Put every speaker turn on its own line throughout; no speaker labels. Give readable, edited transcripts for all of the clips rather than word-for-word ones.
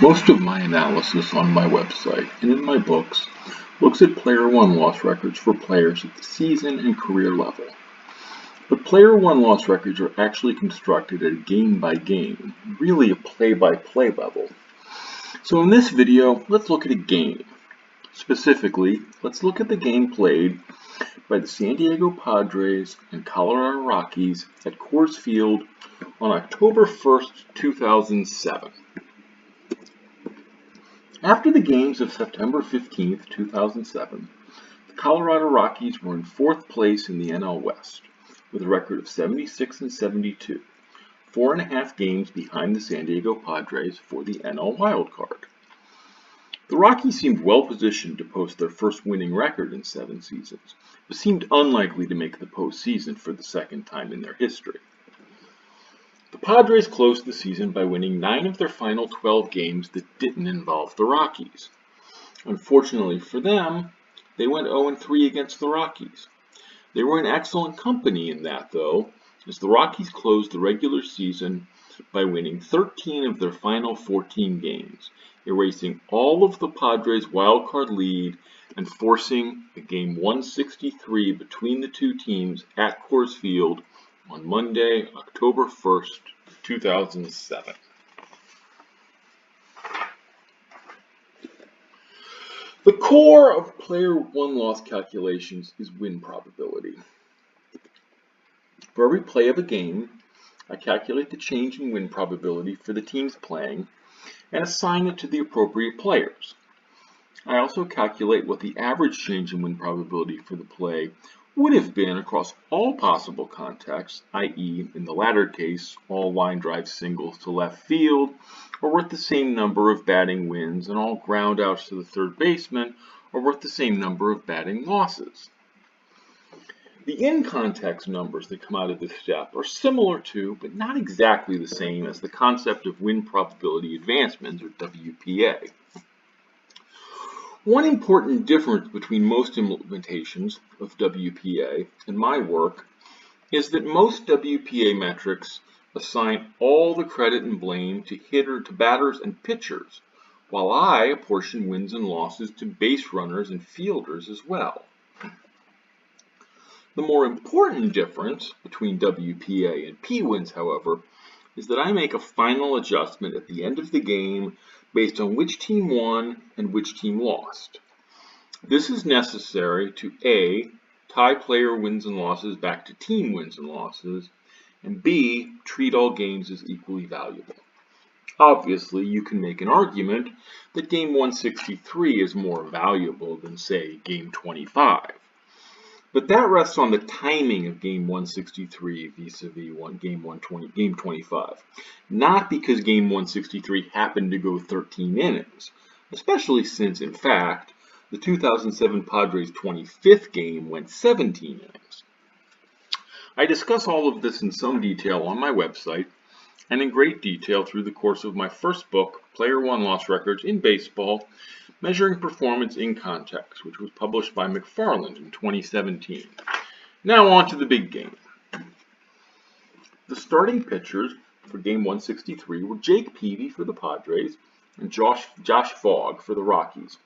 Most of my analysis on my website and in my books looks at player win-loss records for players at the season and career level. But player win-loss records are actually constructed at a game-by-game, really a play-by-play level. So in this video, let's look at a game. Specifically, let's look at the game played by the San Diego Padres and Colorado Rockies at Coors Field on October 1st, 2007. After the games of September 15th, 2007, the Colorado Rockies were in 4th place in the NL West with a record of 76-72, 4.5 games behind the San Diego Padres for the NL wildcard. The Rockies seemed well positioned to post their first winning record in 7 seasons, but seemed unlikely to make the postseason for the second time in their history. The Padres closed the season by winning 9 of their final 12 games that didn't involve the Rockies. Unfortunately for them, they went 0-3 against the Rockies. They were in excellent company in that, though, as the Rockies closed the regular season by winning 13 of their final 14 games, erasing all of the Padres' wildcard lead and forcing a game 163 between the two teams at Coors Field on Monday, October 1st, 2007. The core of player win-loss calculations is win probability. For every play of a game, I calculate the change in win probability for the teams playing and assign it to the appropriate players. I also calculate what the average change in win probability for the play would have been across all possible contexts, i.e. in the latter case, all line drive singles to left field, or worth the same number of batting wins, and all ground outs to the third baseman, or worth the same number of batting losses. The in-context numbers that come out of this step are similar to, but not exactly the same as the concept of win probability advancements, or WPA. One important difference between most implementations of WPA and my work is that most WPA metrics assign all the credit and blame to batters and pitchers, while I apportion wins and losses to base runners and fielders as well. The more important difference between WPA and P-wins, however, is that I make a final adjustment at the end of the game based on which team won and which team lost. This is necessary to A, tie player wins and losses back to team wins and losses, and B, treat all games as equally valuable. Obviously, you can make an argument that game 163 is more valuable than, say, game 25. But that rests on the timing of game 163 vis-a-vis game 25, not because game 163 happened to go 13 innings, especially since, in fact, the 2007 Padres' 25th game went 17 innings. I discuss all of this in some detail on my website and in great detail through the course of my first book, Player Win-Loss Records in Baseball, Measuring Performance in Context, which was published by McFarland in 2017. Now on to the big game. The starting pitchers for game 163 were Jake Peavy for the Padres and Josh Fogg for the Rockies.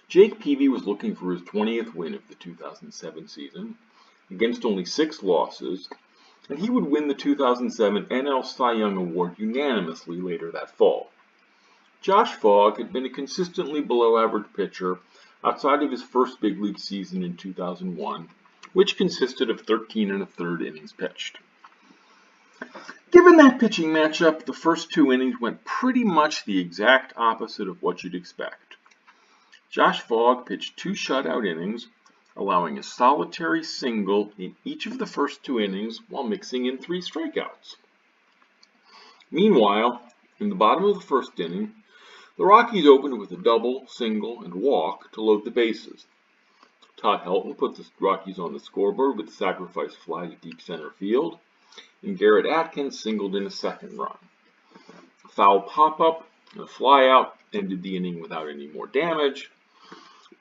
Jake Peavy was looking for his 20th win of the 2007 season against only 6 losses, and he would win the 2007 NL Cy Young Award unanimously later that fall. Josh Fogg had been a consistently below-average pitcher outside of his first big league season in 2001, which consisted of 13 1/3 innings pitched. Given that pitching matchup, the first 2 innings went pretty much the exact opposite of what you'd expect. Josh Fogg pitched 2 shutout innings, allowing a solitary single in each of the first 2 innings while mixing in 3 strikeouts. Meanwhile, in the bottom of the first inning, the Rockies opened with a double, single, and walk to load the bases. Todd Helton put the Rockies on the scoreboard with a sacrifice fly to deep center field, and Garrett Atkins singled in a second run. A foul pop-up and a fly-out ended the inning without any more damage,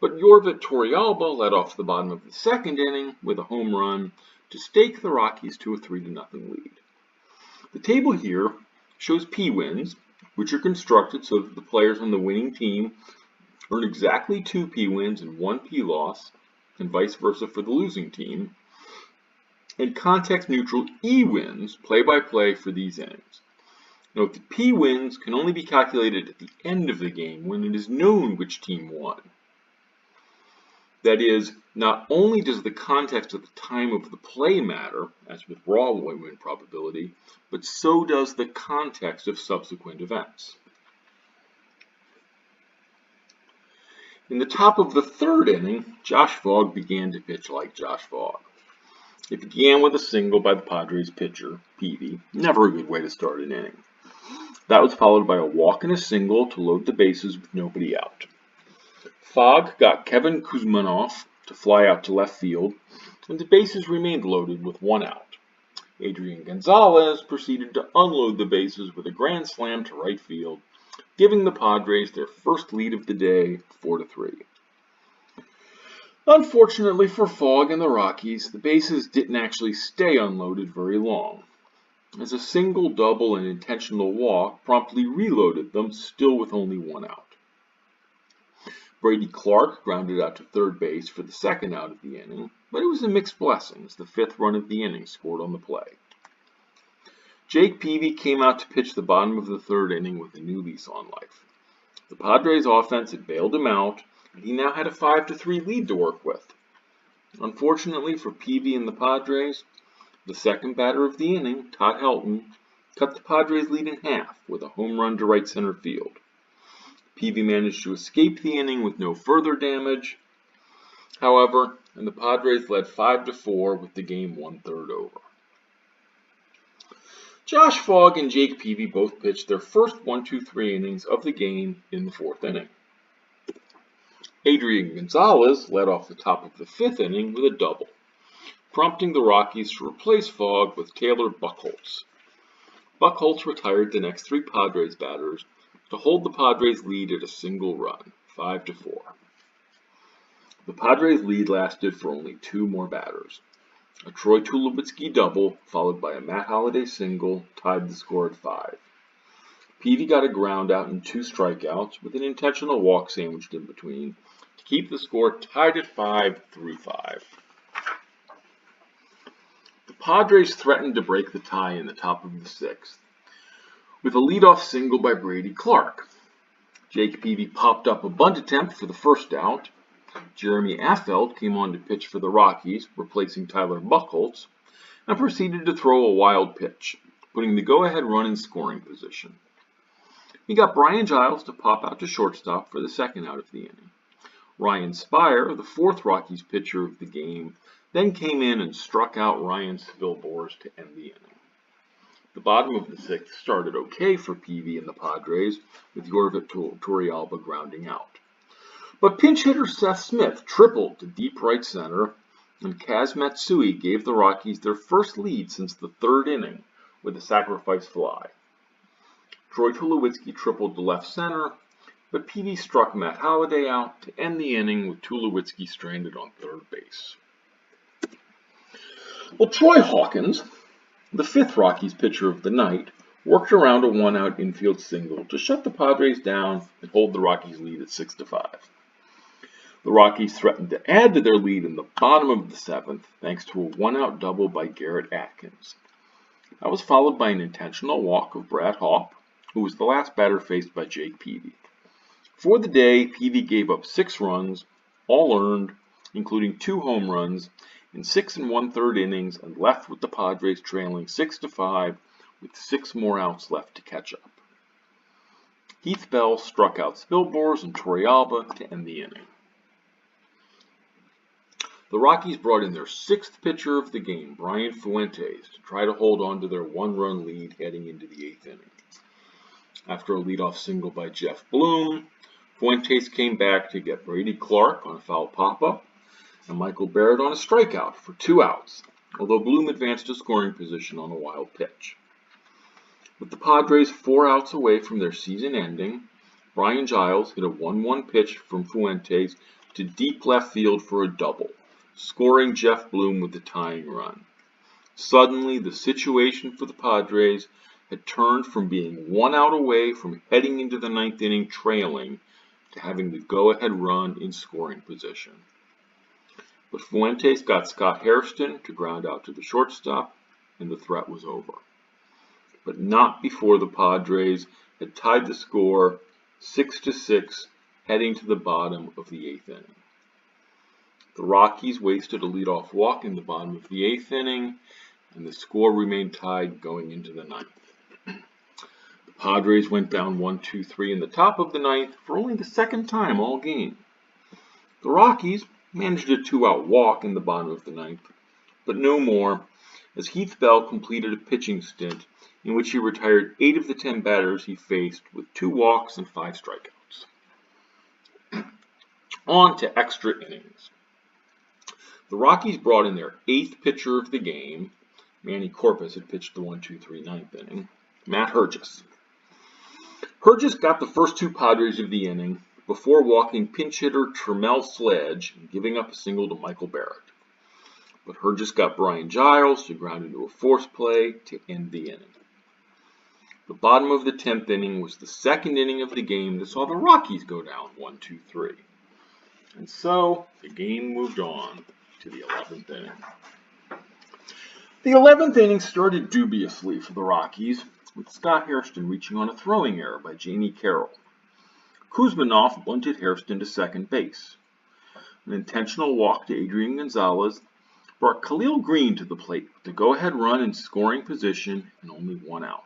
but Yorvit Torrealba led off the bottom of the second inning with a home run to stake the Rockies to a 3-0 lead. The table here shows P-wins, which are constructed so that the players on the winning team earn exactly 2 P-wins and 1 P-loss, and vice versa for the losing team, and context-neutral E-wins, play-by-play for these innings. Note that P-wins can only be calculated at the end of the game when it is known which team won. That is, not only does the context at the time of the play matter, as with raw win probability, but so does the context of subsequent events. In the top of the 3rd inning, Josh Fogg began to pitch like Josh Fogg. It began with a single by the Padres pitcher, Peavy, never a good way to start an inning. That was followed by a walk and a single to load the bases with nobody out. Fogg got Kevin Kuzmanoff to fly out to left field, and the bases remained loaded with 1 out. Adrian Gonzalez proceeded to unload the bases with a grand slam to right field, giving the Padres their first lead of the day, 4-3. Unfortunately for Fogg and the Rockies, the bases didn't actually stay unloaded very long, as a single, double, and intentional walk promptly reloaded them, still with only 1 out. Brady Clark grounded out to third base for the 2nd out of the inning, but it was a mixed blessing as the 5th run of the inning scored on the play. Jake Peavy came out to pitch the bottom of the 3rd inning with a new lease on life. The Padres' offense had bailed him out, and he now had a 5-3 lead to work with. Unfortunately for Peavy and the Padres, the 2nd batter of the inning, Todd Helton, cut the Padres' lead in half with a home run to right center field. Peavy managed to escape the inning with no further damage, however, and the Padres led 5-4 with the game 1/3 over. Josh Fogg and Jake Peavy both pitched their first 1-2-3 innings of the game in the 4th inning. Adrian Gonzalez led off the top of the 5th inning with a double, prompting the Rockies to replace Fogg with Taylor Buchholz. Buchholz retired the next 3 Padres batters to hold the Padres' lead at a single run, 5-4. The Padres' lead lasted for only 2 more batters. A Troy Tulowitzki double, followed by a Matt Holliday single, tied the score at 5. Peavy got a ground out and 2 strikeouts, with an intentional walk sandwiched in between, to keep the score tied at 5-5. The Padres threatened to break the tie in the top of the 6th, with a leadoff single by Brady Clark. Jake Peavy popped up a bunt attempt for the 1st out. Jeremy Affeldt came on to pitch for the Rockies, replacing Tyler Buchholz, and proceeded to throw a wild pitch, putting the go-ahead run in scoring position. He got Brian Giles to pop out to shortstop for the 2nd out of the inning. Ryan Spire, the 4th Rockies pitcher of the game, then came in and struck out Ryan Spilborghs to end the inning. The bottom of the 6th started okay for Peavy and the Padres, with Yorvit Torrealba grounding out. But pinch hitter Seth Smith tripled to deep right center, and Kaz Matsui gave the Rockies their first lead since the 3rd inning with a sacrifice fly. Troy Tulowitzki tripled to left center, but Peavy struck Matt Holliday out to end the inning with Tulowitzki stranded on 3rd base. Well, Troy Hawkins, the 5th Rockies pitcher of the night, worked around a 1-out infield single to shut the Padres down and hold the Rockies' lead at 6-5. The Rockies threatened to add to their lead in the bottom of the 7th thanks to a 1-out double by Garrett Atkins. That was followed by an intentional walk of Brad Hawpe, who was the last batter faced by Jake Peavy. For the day, Peavy gave up 6 runs, all earned, including 2 home runs, in 6 1/3 innings, and left with the Padres trailing 6-5 with 6 more outs left to catch up. Heath Bell struck out Spilborghs and Torrealba to end the inning. The Rockies brought in their 6th pitcher of the game, Brian Fuentes, to try to hold on to their 1-run lead heading into the 8th inning. After a leadoff single by Jeff Bloom, Fuentes came back to get Brady Clark on a foul pop-up and Michael Barrett on a strikeout for 2 outs, although Bloom advanced to scoring position on a wild pitch. With the Padres 4 outs away from their season ending, Brian Giles hit a 1-1 pitch from Fuentes to deep left field for a double, scoring Jeff Bloom with the tying run. Suddenly, the situation for the Padres had turned from being 1 out away from heading into the 9th inning trailing to having the go-ahead run in scoring position. But Fuentes got Scott Hairston to ground out to the shortstop, and the threat was over. But not before the Padres had tied the score 6-6, heading to the bottom of the 8th inning. The Rockies wasted a leadoff walk in the bottom of the 8th inning, and the score remained tied going into the 9th. The Padres went down 1-2-3 in the top of the 9th for only the second time all game. The Rockies managed a 2-out walk in the bottom of the 9th, but no more, as Heath Bell completed a pitching stint in which he retired 8 of the 10 batters he faced with 2 walks and 5 strikeouts. On to extra innings. The Rockies brought in their 8th pitcher of the game. Manny Corpus had pitched the 1-2-3 9th inning, Matt Herges. Herges got the first 2 Padres of the inning before walking pinch hitter Tremel Sledge and giving up a single to Michael Barrett. But Herges got Brian Giles to ground into a force play to end the inning. The bottom of the 10th inning was the second inning of the game that saw the Rockies go down 1-2-3. And so the game moved on to the 11th inning. The 11th inning started dubiously for the Rockies, with Scott Hairston reaching on a throwing error by Jamie Carroll. Kuzmanov bunted Hairston to second base. An intentional walk to Adrian Gonzalez brought Khalil Green to the plate with the go-ahead run in scoring position and only 1 out.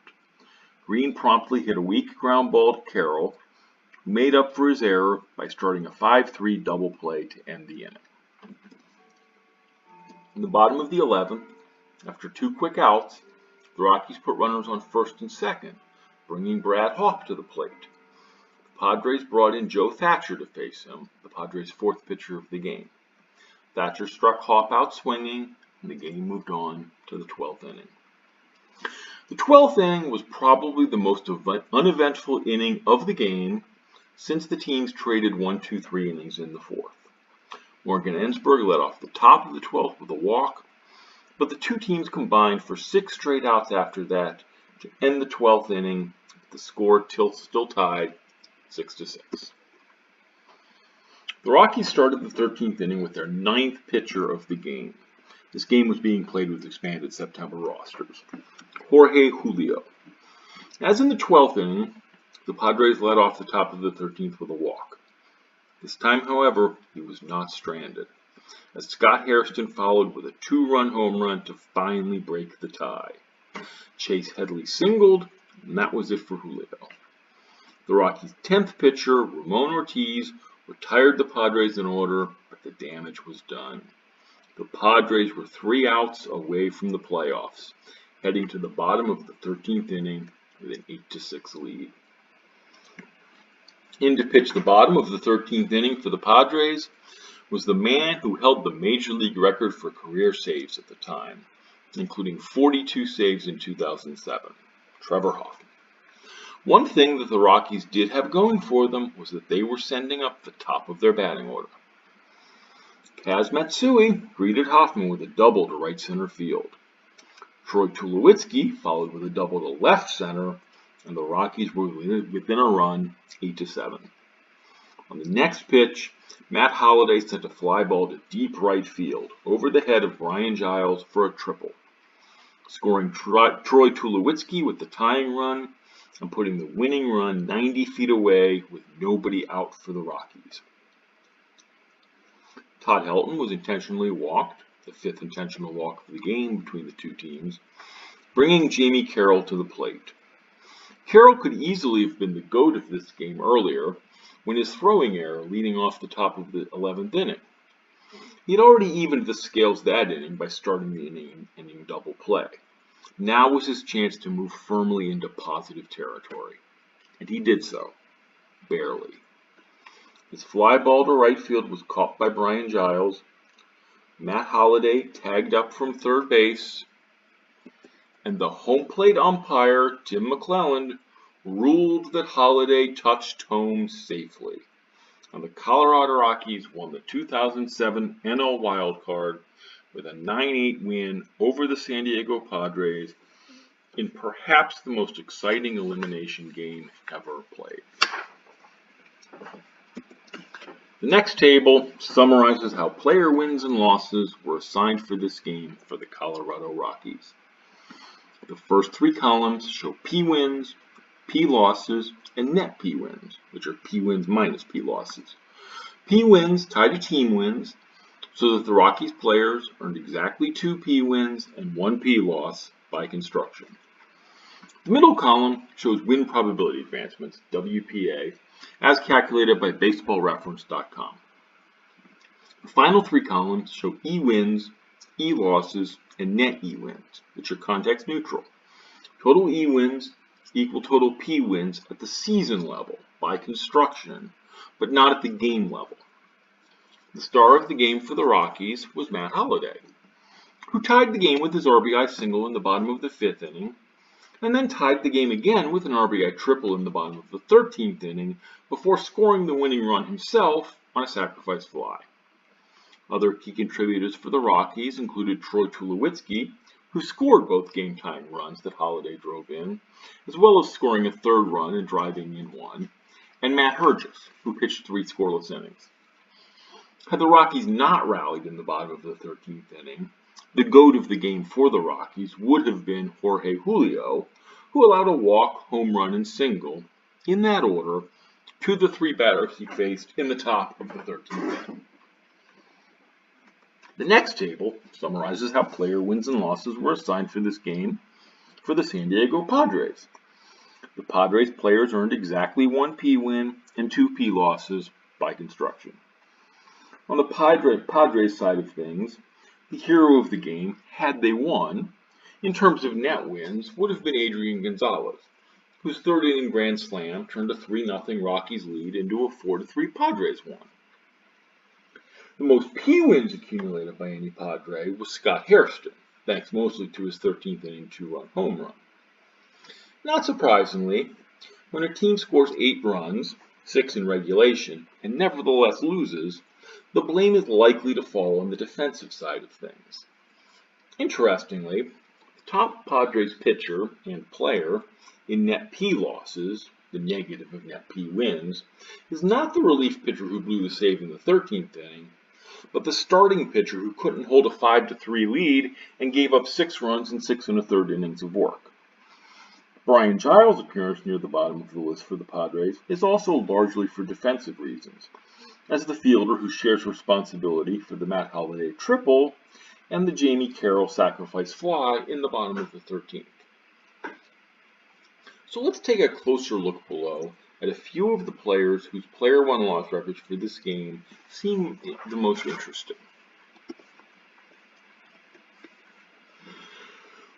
Green promptly hit a weak ground ball to Carroll, who made up for his error by starting a 5-3 double play to end the inning. In the bottom of the 11th, after 2 quick outs, the Rockies put runners on first and second, bringing Brad Hawk to the plate. The Padres brought in Joe Thatcher to face him, the Padres' 4th pitcher of the game. Thatcher struck Hawk out swinging, and the game moved on to the 12th inning. The 12th inning was probably the most uneventful inning of the game since the teams traded 1-2-3 innings in the 4th. Morgan Ensberg led off the top of the 12th with a walk, but the 2 teams combined for 6 straight outs after that to end the 12th inning, with the score still tied 6-6. The Rockies started the 13th inning with their 9th pitcher of the game. This game was being played with expanded September rosters, Jorge Julio. As in the 12th inning, the Padres led off the top of the 13th with a walk. This time, however, he was not stranded, as Scott Hairston followed with a 2-run home run to finally break the tie. Chase Headley singled, and that was it for Julio. The Rockies' 10th pitcher, Ramon Ortiz, retired the Padres in order, but the damage was done. The Padres were 3 outs away from the playoffs, heading to the bottom of the 13th inning with an 8-6 lead. In to pitch the bottom of the 13th inning for the Padres was the man who held the Major League record for career saves at the time, including 42 saves in 2007, Trevor Hoffman. One thing that the Rockies did have going for them was that they were sending up the top of their batting order. Kaz Matsui greeted Hoffman with a double to right center field. Troy Tulowitzki followed with a double to left center, and the Rockies were within a run, 8-7. On the next pitch, Matt Holliday sent a fly ball to deep right field, over the head of Brian Giles for a triple, scoring Troy Tulowitzki with the tying run and putting the winning run 90 feet away with nobody out for the Rockies. Todd Helton was intentionally walked, the 5th intentional walk of the game between the 2 teams, bringing Jamie Carroll to the plate. Carroll could easily have been the GOAT of this game earlier, when his throwing error leading off the top of the 11th inning. He had already evened the scales that inning by starting the inning double play. Now was his chance to move firmly into positive territory, and he did so, barely. His fly ball to right field was caught by Brian Giles. Matt Holliday tagged up from third base, and the home plate umpire, Tim McClelland, ruled that Holliday touched home safely, and the Colorado Rockies won the 2007 NL Wild Card with a 9-8 win over the San Diego Padres in perhaps the most exciting elimination game ever played. The next table summarizes how player wins and losses were assigned for this game for the Colorado Rockies. The first three columns show P wins, P losses, and net P wins, which are P wins minus P losses. P wins tie to team wins, so that the Rockies players earned exactly 2 P wins and 1 P loss by construction. The middle column shows win probability advancements, WPA, as calculated by baseballreference.com. The final three columns show E wins, E losses, and net E wins, which are context neutral. Total E wins equal total P wins at the season level by construction, but not at the game level. The star of the game for the Rockies was Matt Holliday, who tied the game with his RBI single in the bottom of the 5th inning, and then tied the game again with an RBI triple in the bottom of the 13th inning before scoring the winning run himself on a sacrifice fly. Other key contributors for the Rockies included Troy Tulowitzki, who scored both game-tying runs that Holliday drove in, as well as scoring a third run and driving in one, and Matt Hergis, who pitched 3 scoreless innings. Had the Rockies not rallied in the bottom of the 13th inning, the GOAT of the game for the Rockies would have been Jorge Julio, who allowed a walk, home run, and single, in that order, to the 3 batters he faced in the top of the 13th inning. The next table summarizes how player wins and losses were assigned for this game for the San Diego Padres. The Padres players earned exactly 1 P win and 2 P losses by construction. On the Padres side of things, the hero of the game, had they won, in terms of net wins, would have been Adrian Gonzalez, whose third inning grand slam turned a 3-0 Rockies lead into a 4-3 Padres win. The most P wins accumulated by any Padre was Scott Hairston, thanks mostly to his 13th inning 2-run home run. Not surprisingly, when a team scores 8 runs, 6 in regulation, and nevertheless loses, the blame is likely to fall on the defensive side of things. Interestingly, the top Padres pitcher and player in net P losses, the negative of net P wins, is not the relief pitcher who blew the save in the 13th inning, but the starting pitcher who couldn't hold a 5-3 lead and gave up 6 runs in 6 1/3 innings of work. Brian Giles' appearance near the bottom of the list for the Padres is also largely for defensive reasons, as the fielder who shares responsibility for the Matt Holliday triple and the Jamie Carroll sacrifice fly in the bottom of the 13th. So let's take a closer look below at a few of the players whose player won loss records for this game seem the most interesting.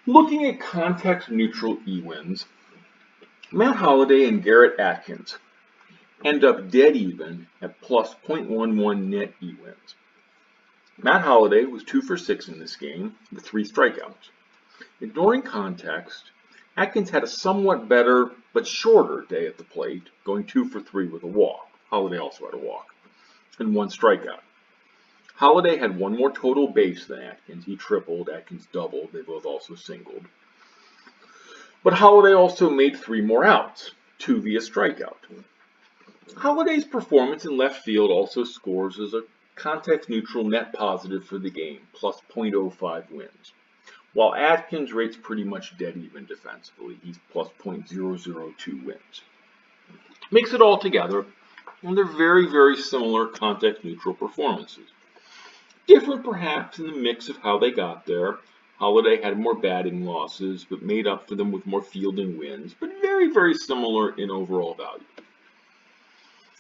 Looking at context-neutral E-wins, Matt Holliday and Garrett Atkins end up dead even at plus 0.11 net E-wins. Matt Holliday was 2 for 6 in this game with 3 strikeouts. Ignoring context, Atkins had a somewhat better but shorter day at the plate, going 2 for 3 with a walk. Holliday also had a walk, and 1 strikeout. Holliday had 1 more total base than Atkins. He tripled, Atkins doubled, they both also singled. But Holliday also made 3 more outs, 2 via strikeout. Holiday's performance in left field also scores as a context-neutral net positive for the game, plus 0.05 wins, while Atkins rates pretty much dead even defensively. He's plus 0.002 wins. Mix it all together, and they're very, very similar context-neutral performances. Different perhaps in the mix of how they got there. Holliday had more batting losses, but made up for them with more fielding wins, but very, very similar in overall value.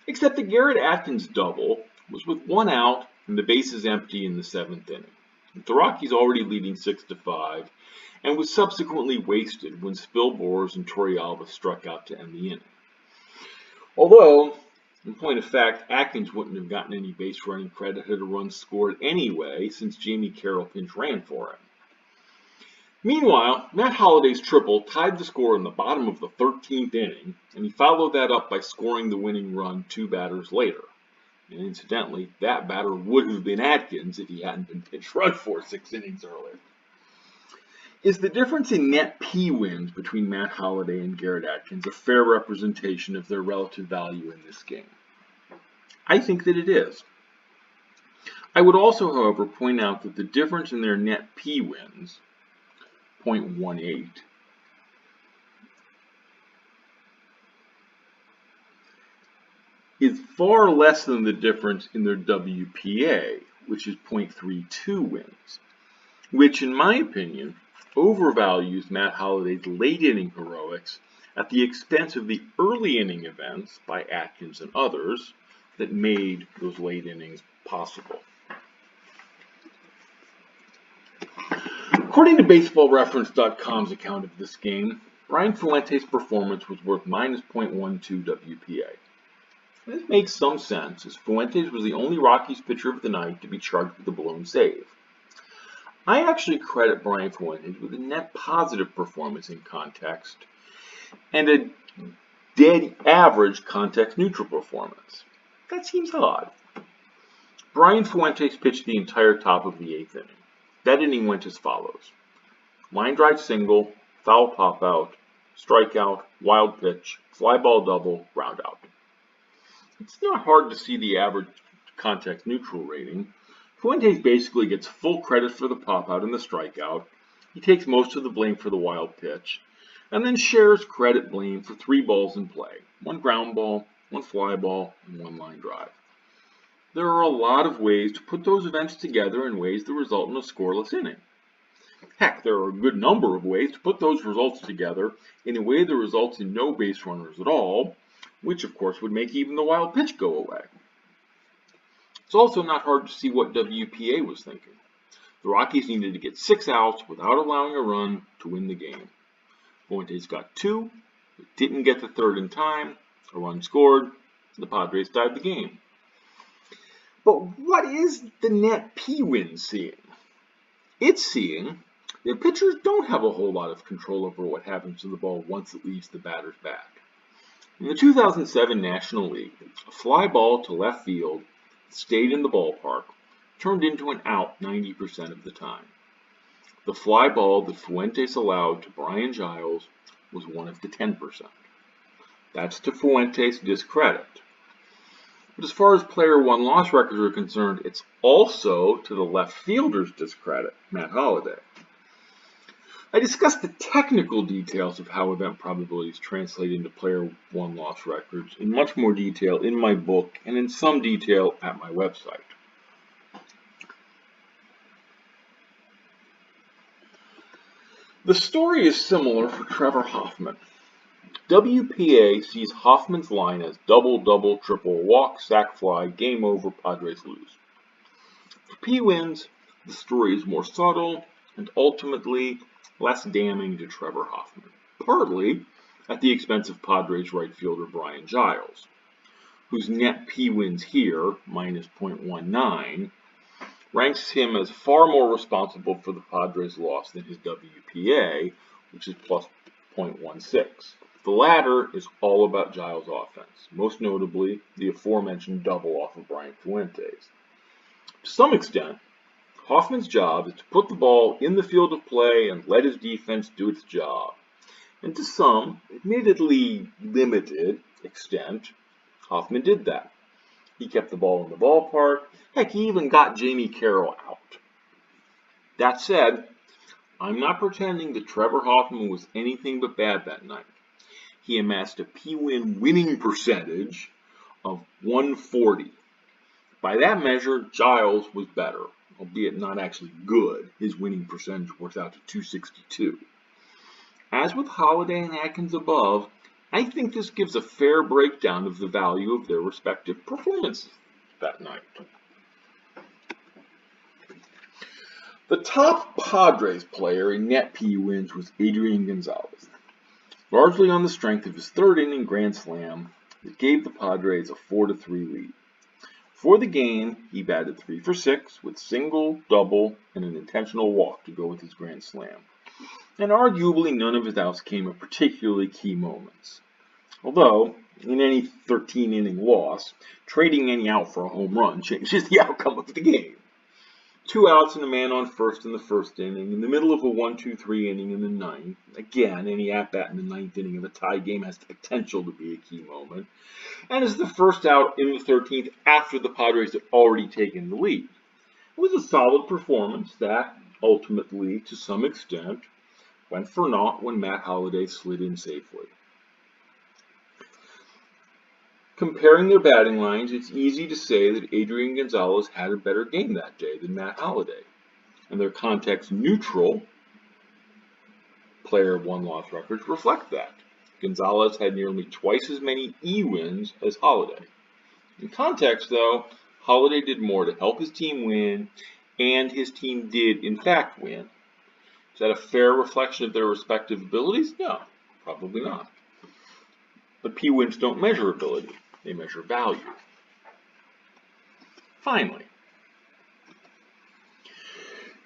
Except the Garrett Atkins double was with 1 out and the bases empty in the 7th inning, with the Rockies already leading 6-5, and was subsequently wasted when Spill Boers and Torrealba struck out to end the inning. Although, in point of fact, Atkins wouldn't have gotten any base running credit had a run scored anyway, since Jamie Carroll pinch ran for him. Meanwhile, Matt Holliday's triple tied the score in the bottom of the 13th inning, and he followed that up by scoring the winning run 2 batters later. And incidentally, that batter would have been Atkins if he hadn't been pitch run for 6 innings earlier. Is the difference in net P wins between Matt Holliday and Garrett Atkins a fair representation of their relative value in this game? I think that it is. I would also, however, point out that the difference in their net P wins, 0.18, is far less than the difference in their WPA, which is 0.32 wins, which, in my opinion, overvalues Matt Holliday's late inning heroics at the expense of the early inning events by Atkins and others that made those late innings possible. According to BaseballReference.com's account of this game, Brian Fuentes' performance was worth minus 0.12 WPA. This makes some sense, as Fuentes was the only Rockies pitcher of the night to be charged with a blown save. I actually credit Brian Fuentes with a net positive performance in context and a dead average context-neutral performance. That seems odd. Brian Fuentes pitched the entire top of the 8th inning. That inning went as follows: line drive single, foul pop-out, strikeout, wild pitch, fly ball double, ground out. It's not hard to see the average context neutral rating. Fuentes basically gets full credit for the pop-out and the strikeout. He takes most of the blame for the wild pitch, and then shares credit blame for 3 balls in play: 1 ground ball, 1 fly ball, and 1 line drive. There are a lot of ways to put those events together in ways that result in a scoreless inning. Heck, there are a good number of ways to put those results together in a way that results in no base runners at all, which of course would make even the wild pitch go away. It's also not hard to see what WPA was thinking. The Rockies needed to get 6 outs without allowing a run to win the game. Fuentes got 2, but didn't get the 3rd in time, a run scored, the Padres tied the game. But what is the net P win seeing? It's seeing that pitchers don't have a whole lot of control over what happens to the ball once it leaves the batter's bat. In the 2007 National League, a fly ball to left field that stayed in the ballpark turned into an out 90% of the time. The fly ball that Fuentes allowed to Brian Giles was one of the 10%. That's to Fuentes' discredit. But as far as player won-loss records are concerned, it's also to the left fielder's discredit, Matt Holliday. I discussed the technical details of how event probabilities translate into player won-loss records in much more detail in my book and in some detail at my website. The story is similar for Trevor Hoffman. WPA sees Hoffman's line as double, double, triple, walk, sac fly, game over, Padres lose. For P wins, the story is more subtle and ultimately less damning to Trevor Hoffman, partly at the expense of Padres right fielder Brian Giles, whose net P wins here, minus 0.19, ranks him as far more responsible for the Padres' loss than his WPA, which is plus 0.16. The latter is all about Giles' offense, most notably the aforementioned double off of Brian Fuentes. To some extent, Hoffman's job is to put the ball in the field of play and let his defense do its job. And to some, admittedly limited extent, Hoffman did that. He kept the ball in the ballpark. Heck, he even got Jamie Carroll out. That said, I'm not pretending that Trevor Hoffman was anything but bad that night. He amassed a P-win winning percentage of 140. By that measure, Giles was better, albeit not actually good. His winning percentage works out to 262. As with Holliday and Atkins above, I think this gives a fair breakdown of the value of their respective performances that night. The top Padres player in net P wins was Adrian Gonzalez, largely on the strength of his 3rd inning grand slam that gave the Padres a 4-3 lead. For the game, he batted 3 for 6 with single, double, and an intentional walk to go with his grand slam. And arguably none of his outs came at particularly key moments. Although, in any 13-inning loss, trading any out for a home run changes the outcome of the game. 2 outs and a man on first in the first inning, in the middle of a 1-2-3 inning in the ninth. Again, any at-bat in the ninth inning of a tie game has the potential to be a key moment, and is the first out in the 13th after the Padres had already taken the lead. It was a solid performance that, ultimately, to some extent, went for naught when Matt Holliday slid in safely. Comparing their batting lines, it's easy to say that Adrian Gonzalez had a better game that day than Matt Holliday, and their context-neutral player one-loss records reflect that. Gonzalez had nearly twice as many E-wins as Holliday. In context, though, Holliday did more to help his team win, and his team did, in fact, win. Is that a fair reflection of their respective abilities? No, probably not. But P-wins don't measure ability. They measure value. Finally,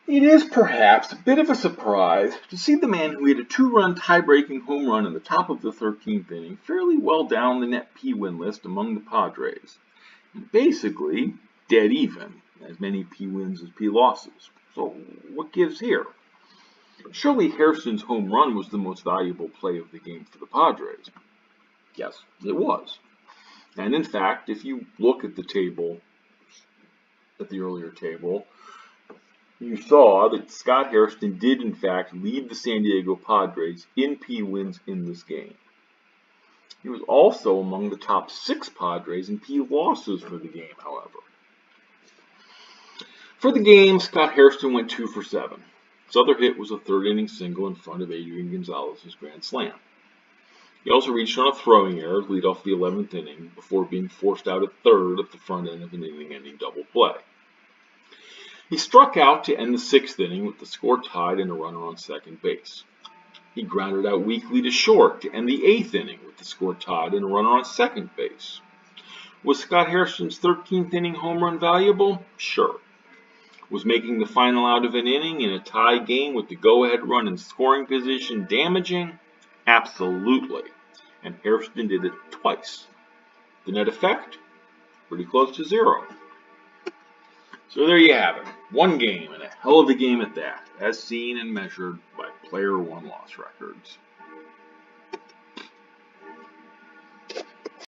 it is perhaps a bit of a surprise to see the man who hit a 2-run tie-breaking home run in the top of the 13th inning fairly well down the net P-win list among the Padres. And basically, dead even, as many P-wins as P-losses. So what gives here? Surely Hairston's home run was the most valuable play of the game for the Padres. Yes, it was. And in fact, if you look at the table, at the earlier table, you saw that Scott Hairston did in fact lead the San Diego Padres in P-wins in this game. He was also among the top 6 Padres in P-losses for the game, however. For the game, Scott Hairston went 2 for 7. His other hit was a 3rd-inning single in front of Adrian Gonzalez's grand slam. He also reached on a throwing error to lead off the 11th inning before being forced out at 3rd at the front end of an inning-ending double play. He struck out to end the 6th inning with the score tied and a runner on second base. He grounded out weakly to short to end the 8th inning with the score tied and a runner on second base. Was Scott Hairston's 13th inning home run valuable? Sure. Was making the final out of an inning in a tie game with the go-ahead run in scoring position damaging? Absolutely. And Hairston did it twice. The net effect? Pretty close to 0. So there you have it. One game, and a hell of a game at that, as seen and measured by player one-loss records.